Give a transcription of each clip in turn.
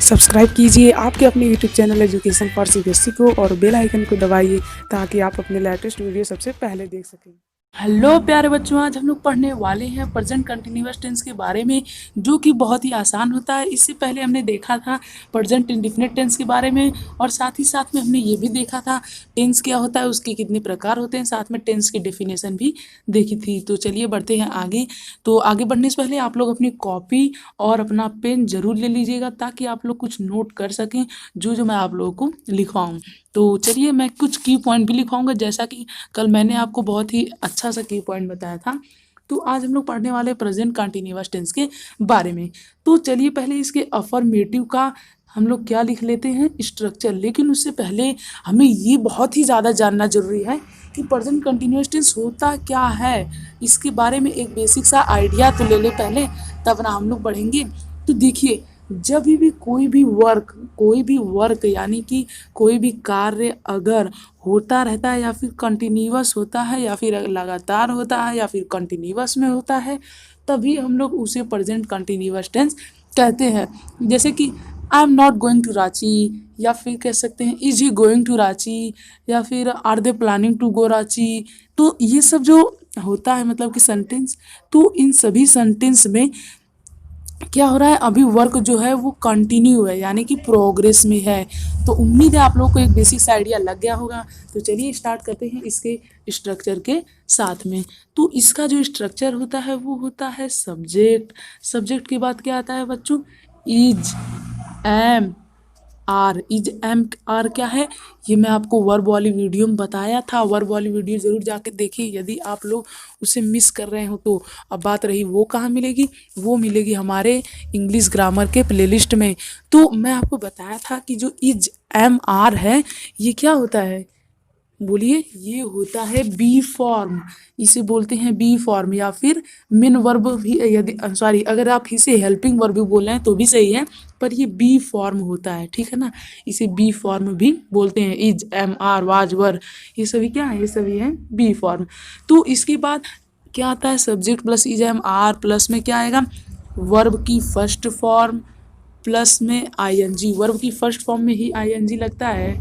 Subscribe कीजिए आपके अपने YouTube channel education for CBSE को और बेल आइकन को दबाइए ताकि आप अपने लेटेस्ट वीडियो सबसे पहले देख सकें। हेलो प्यारे बच्चों, आज हम लोग पढ़ने वाले हैं प्रेजेंट कंटिन्यूअस टेंस के बारे में, जो कि बहुत ही आसान होता है। इससे पहले हमने देखा था प्रेजेंट इंडेफिनिट टेंस के बारे में, और साथ ही साथ में हमने ये भी देखा था टेंस क्या होता है, उसके कितने प्रकार होते हैं, साथ में टेंस की डेफिनेशन भी देखी थी। तो चलिए बढ़ते हैं आगे। तो आगे बढ़ने से पहले आप लोग अपनी कॉपी और अपना पेन जरूर ले लीजिएगा ताकि आप लोग कुछ नोट कर सकें जो जो मैं आप लोगों को लिखवाऊँ। तो चलिए मैं कुछ की पॉइंट भी लिखवाऊंगा, जैसा कि कल मैंने आपको बहुत ही अच्छा सा की पॉइंट बताया था। तो आज हम लोग पढ़ने वाले प्रेजेंट कंटिन्यूअस टेंस के बारे में। तो चलिए पहले इसके अफर्मेटिव का हम लोग क्या लिख लेते हैं, स्ट्रक्चर। लेकिन उससे पहले हमें ये बहुत ही ज़्यादा जानना जरूरी है कि प्रेजेंट कंटिन्यूअस टेंस होता क्या है। इसके बारे में एक बेसिक सा आइडिया तो ले ले पहले, तब ना हम लोग पढ़ेंगे। तो देखिए, जब भी कोई भी वर्क यानी कि कोई भी कार्य अगर होता रहता है या फिर कंटिन्यूअस होता है या फिर लगातार होता है या फिर कंटिन्यूअस में होता है, तभी हम लोग उसे प्रेजेंट कंटिन्यूअस टेंस कहते हैं। जैसे कि I am not going to Ranchi, या फिर कह सकते हैं is he going to Ranchi, या फिर are they planning to go Ranchi. तो ये सब जो होता है मतलब कि सेंटेंस, तो इन सभी सेंटेंस में क्या हो रहा है, अभी वर्क जो है वो कंटिन्यू है यानी कि प्रोग्रेस में है। तो उम्मीद है आप लोग को एक बेसिक सा आइडिया लग गया होगा। तो चलिए स्टार्ट करते हैं इसके स्ट्रक्चर के साथ में। तो इसका जो स्ट्रक्चर होता है वो होता है सब्जेक्ट। सब्जेक्ट के बाद क्या आता है बच्चों, is, am, are. Is, am, are क्या है, ये मैं आपको वर्ब वाली वीडियो में बताया था। वर्ब वाली वीडियो ज़रूर जाके देखिए यदि आप लोग उसे मिस कर रहे हो तो। अब बात रही वो कहाँ मिलेगी, वो मिलेगी हमारे इंग्लिश ग्रामर के प्लेलिस्ट में। तो मैं आपको बताया था कि जो इज, एम, आर है, ये क्या होता है, बोलिए। ये होता है बी फॉर्म। इसे बोलते हैं बी फॉर्म, या फिर मेन वर्ब भी, यदि सॉरी, अगर आप इसे हेल्पिंग वर्ब भी बोल रहे हैं तो भी सही है, पर ये बी फॉर्म होता है, ठीक है ना। इसे बी फॉर्म भी बोलते हैं। इज, एम, आर, वाज, वर, ये सभी क्या है, ये सभी है बी फॉर्म। तो इसके बाद क्या आता है, subject plus is, am, are plus में क्या आएगा, वर्ब की फर्स्ट फॉर्म प्लस में आईएनजी। वर्ब की फर्स्ट फॉर्म में ही आईएनजी लगता है,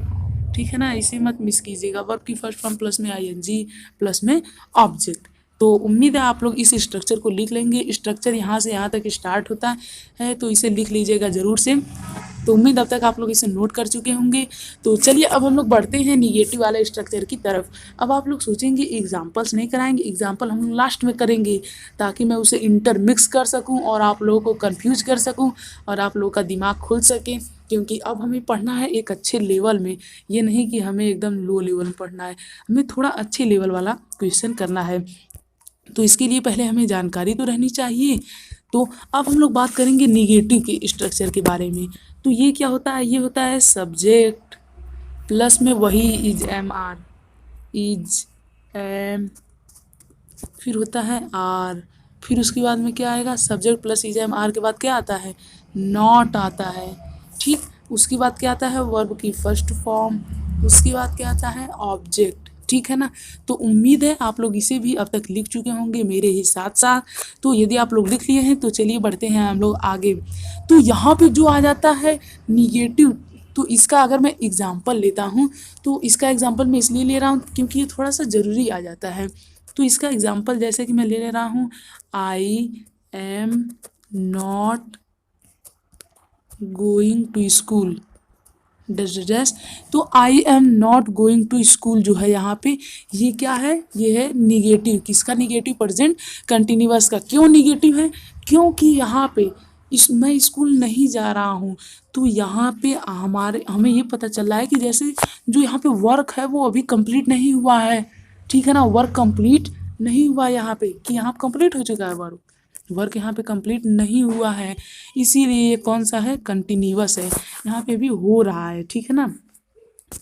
ठीक है ना, इसे मत मिस कीजिएगा। वर्ब की फर्स्ट फॉर्म प्लस में आईएनजी प्लस में ऑब्जेक्ट। तो उम्मीद है आप लोग इस स्ट्रक्चर को लिख लेंगे। स्ट्रक्चर यहाँ से यहाँ तक स्टार्ट होता है, तो इसे लिख लीजिएगा ज़रूर से। तो उम्मीद अब तक आप लोग इसे नोट कर चुके होंगे। तो चलिए अब हम लोग बढ़ते हैं निगेटिव वाले स्ट्रक्चर की तरफ। अब आप लोग सोचेंगे एग्जाम्पल्स नहीं कराएंगे, एग्जाम्पल हम लोग लास्ट में करेंगे ताकि मैं उसे इंटरमिक्स कर सकूं और आप लोगों को कंफ्यूज कर सकूं और आप लोगों का दिमाग खुल सके। क्योंकि अब हमें पढ़ना है एक अच्छे लेवल में, ये नहीं कि हमें एकदम लो लेवल में पढ़ना है, हमें थोड़ा अच्छे लेवल वाला क्वेश्चन करना है। तो इसके लिए पहले हमें जानकारी तो रहनी चाहिए। तो अब हम लोग बात करेंगे निगेटिव के स्ट्रक्चर के बारे में। तो ये क्या होता है, ये होता है सब्जेक्ट प्लस में वही is, am, are. Is, am, फिर होता है आर, फिर उसके बाद में क्या आएगा, subject plus is, am, are के बाद क्या आता है, नॉट आता है, ठीक। उसके बाद क्या आता है, वर्ब की फर्स्ट फॉर्म। उसके बाद क्या आता है, ऑब्जेक्ट, ठीक है ना। तो उम्मीद है आप लोग इसे भी अब तक लिख चुके होंगे मेरे ही साथ साथ। तो यदि आप लोग लिख लिए हैं तो चलिए बढ़ते हैं हम लोग आगे। तो यहाँ पे जो आ जाता है निगेटिव, तो इसका अगर मैं एग्जाम्पल लेता हूँ, तो इसका एग्जाम्पल मैं इसलिए ले रहा हूँ क्योंकि ये थोड़ा सा ज़रूरी आ जाता है। तो इसका एग्जाम्पल जैसे कि मैं ले रहा हूँ, I am not going to school, डस। तो I am not going to school जो है यहाँ पे, ये क्या है, ये है निगेटिव। किसका निगेटिव, प्रेजेंट कंटिन्यूअस का। क्यों निगेटिव है, क्योंकि यहाँ पे मैं स्कूल नहीं जा रहा हूँ। तो यहाँ पे हमें ये पता चल रहा है कि जैसे जो यहाँ पे वर्क है वो अभी कंप्लीट नहीं हुआ है, ठीक है ना। वर्क कंप्लीट नहीं हुआ यहाँ पे, कि यहाँ कंप्लीट हो चुका है वर्क, वर्क यहाँ पे कंप्लीट नहीं हुआ है, इसीलिए ये कौन सा है, कंटिन्यूअस है, यहाँ पे भी हो रहा है, ठीक है ना।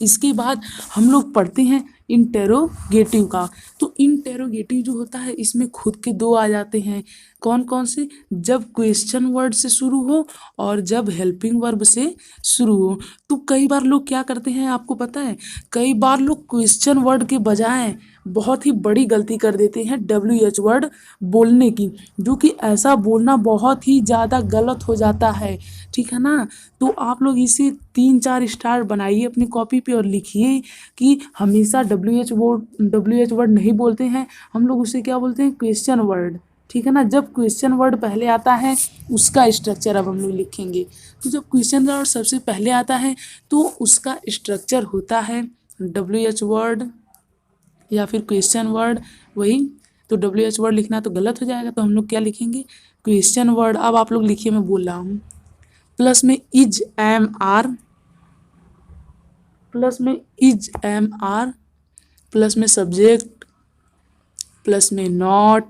इसके बाद हम लोग पढ़ते हैं इंटेरोगेटिव का। तो इंटेरोगेटिव जो होता है इसमें खुद के दो आ जाते हैं, कौन कौन से, जब क्वेश्चन वर्ड से शुरू हो और जब हेल्पिंग वर्ब से शुरू हो। तो कई बार लोग क्या करते हैं आपको पता है, कई बार लोग क्वेश्चन वर्ड के बजाय बहुत ही बड़ी गलती कर देते हैं WH वर्ड बोलने की, जो कि ऐसा बोलना बहुत ही ज़्यादा गलत हो जाता है, ठीक है ना। तो आप लोग इसे 3-4 स्टार बनाइए अपनी कॉपी पे और लिखिए कि हमेशा WH वर्ड नहीं बोलते हैं हम लोग, उसे क्या बोलते हैं, क्वेश्चन वर्ड, ठीक है ना। जब क्वेश्चन वर्ड पहले आता है उसका स्ट्रक्चर अब हम लोग लिखेंगे। तो जब क्वेश्चन वर्ड सबसे पहले आता है तो उसका स्ट्रक्चर होता है WH वर्ड या फिर क्वेश्चन वर्ड, वही। तो WH वर्ड लिखना तो गलत हो जाएगा, तो हम लोग क्या लिखेंगे, क्वेश्चन वर्ड। अब आप लोग लिखिए, मैं बोल रहा हूँ, प्लस में इज एम आर, प्लस में इज एम आर, प्लस में सब्जेक्ट, प्लस में नॉट,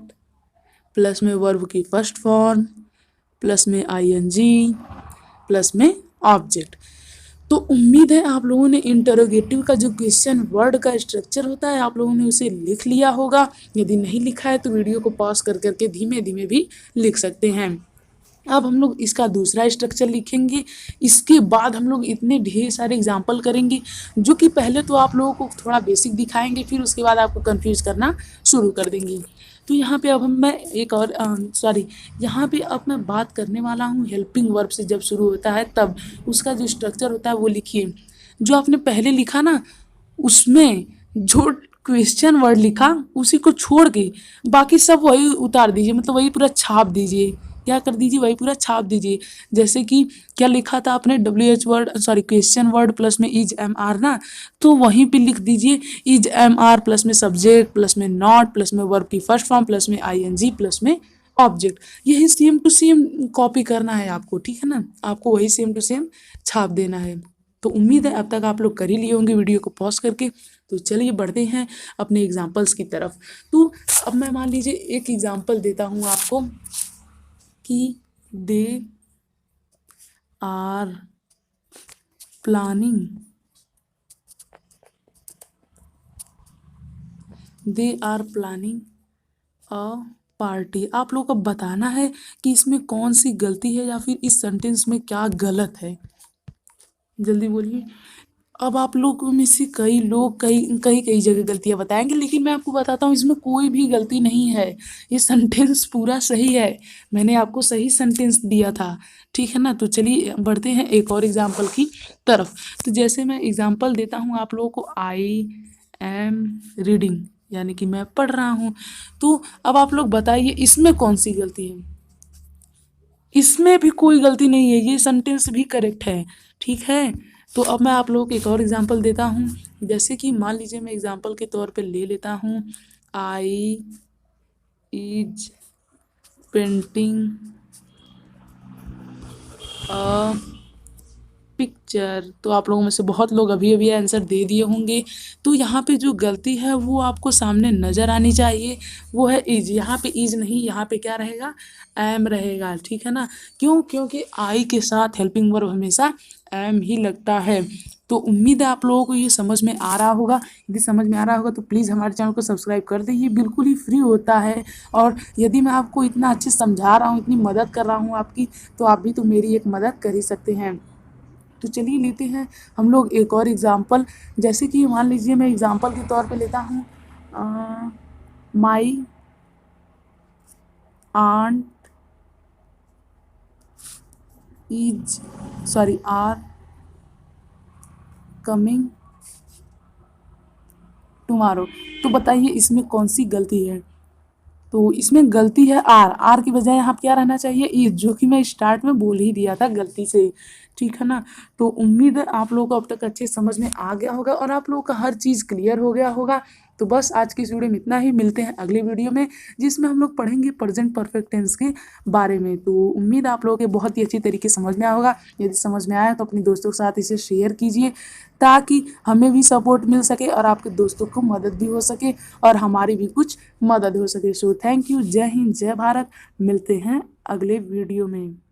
प्लस में वर्ब की फर्स्ट फॉर्म, प्लस में ING, प्लस में ऑब्जेक्ट। तो उम्मीद है आप लोगों ने इंटरोगेटिव का जो क्वेश्चन वर्ड का स्ट्रक्चर होता है आप लोगों ने उसे लिख लिया होगा। यदि नहीं लिखा है तो वीडियो को पॉज कर करके धीमे धीमे भी लिख सकते हैं। अब हम लोग इसका दूसरा स्ट्रक्चर लिखेंगे। इसके बाद हम लोग इतने ढेर सारे एग्जाम्पल करेंगे, जो कि पहले तो आप लोगों को थोड़ा बेसिक दिखाएंगे, फिर उसके बाद आपको कंफ्यूज करना शुरू कर देंगे। तो यहाँ पे अब मैं एक और यहाँ पे अब मैं बात करने वाला हूँ हेल्पिंग वर्ब से जब शुरू होता है तब उसका जो स्ट्रक्चर होता है वो लिखिए। जो आपने पहले लिखा ना, उसमें जो क्वेश्चन वर्ड लिखा उसी को छोड़ के बाकी सब वही उतार दीजिए, मतलब वही पूरा छाप दीजिए। क्या कर दीजिए, वही पूरा छाप दीजिए। जैसे कि क्या लिखा था आपने, क्वेश्चन वर्ड प्लस में इज एम आर ना, तो वहीं पे लिख दीजिए इज एम आर प्लस में सब्जेक्ट, प्लस में नॉट, प्लस में वर्ब की फर्स्ट फॉर्म, प्लस में ING, प्लस में ऑब्जेक्ट। यही सेम टू सेम कॉपी करना है आपको, ठीक है ना। आपको वही सेम टू सेम छाप देना है। तो उम्मीद है अब तक आप लोग कर ही लिए होंगे वीडियो को पॉज करके। तो चलिए बढ़ते हैं अपने एग्जाम्पल्स की तरफ। तो अब मैं मान लीजिए एक एग्जाम्पल देता हूँ आपको कि they are planning a party. आप लोग को बताना है कि इसमें कौन सी गलती है या फिर इस सेंटेंस में क्या गलत है, जल्दी बोलिए। अब आप लोगों में से कई लोग कई कई कई जगह गलतियां बताएंगे, लेकिन मैं आपको बताता हूँ इसमें कोई भी गलती नहीं है। ये सेंटेंस पूरा सही है, मैंने आपको सही सेंटेंस दिया था, ठीक है ना। तो चलिए बढ़ते हैं एक और एग्जाम्पल की तरफ। तो जैसे मैं एग्जाम्पल देता हूँ आप लोगों को, आई एम रीडिंग, यानी कि मैं पढ़ रहा हूँ। तो अब आप लोग बताइए इसमें कौन सी गलती है। इसमें भी कोई गलती नहीं है, ये सेंटेंस भी करेक्ट है, ठीक है। तो अब मैं आप लोगों को एक और एग्जांपल देता हूँ। जैसे कि मान लीजिए मैं एग्जांपल के तौर पे ले लेता हूँ, I is painting a picture. तो आप लोगों में से बहुत लोग अभी अभी आंसर दे दिए होंगे। तो यहाँ पे जो गलती है वो आपको सामने नज़र आनी चाहिए, वो है इज। यहाँ पे इज नहीं, यहाँ पे क्या रहेगा, एम रहेगा, ठीक है ना। क्यों, क्योंकि आई के साथ हेल्पिंग वर्ब हमेशा एम ही लगता है। तो उम्मीद है आप लोगों को ये समझ में आ रहा होगा। यदि समझ में आ रहा होगा तो प्लीज़ हमारे चैनल को सब्सक्राइब कर दीजिए, बिल्कुल ही फ्री होता है। और यदि मैं आपको इतना अच्छे समझा रहा हूँ, इतनी मदद कर रहा हूँ आपकी, तो आप भी तो मेरी एक मदद कर ही सकते हैं। तो चलिए लेते हैं हम लोग एक और एग्ज़ाम्पल। जैसे कि मान लीजिए मैं एग्ज़ाम्पल के तौर पे लेता हूँ, my aunt are coming tomorrow. तो बताइए इसमें कौन सी गलती है। तो इसमें गलती है आर की बजाय यहाँ क्या रहना चाहिए, इज, जो कि मैं स्टार्ट में बोल ही दिया था गलती से, ठीक है ना। तो उम्मीद है आप लोगों को अब तक अच्छे समझ में आ गया होगा और आप लोगों का हर चीज़ क्लियर हो गया होगा। तो बस आज की इस वीडियो में इतना ही, मिलते हैं अगले वीडियो में जिसमें हम लोग पढ़ेंगे प्रेजेंट परफेक्ट टेंस के बारे में। तो उम्मीद आप लोगों के बहुत ही अच्छी तरीके से समझ में आया होगा। यदि समझ में आया तो अपने दोस्तों के साथ इसे शेयर कीजिए, ताकि हमें भी सपोर्ट मिल सके और आपके दोस्तों को मदद भी हो सके और हमारी भी कुछ मदद हो सके। सो थैंक यू, जय हिंद, जय भारत। मिलते हैं अगले वीडियो में।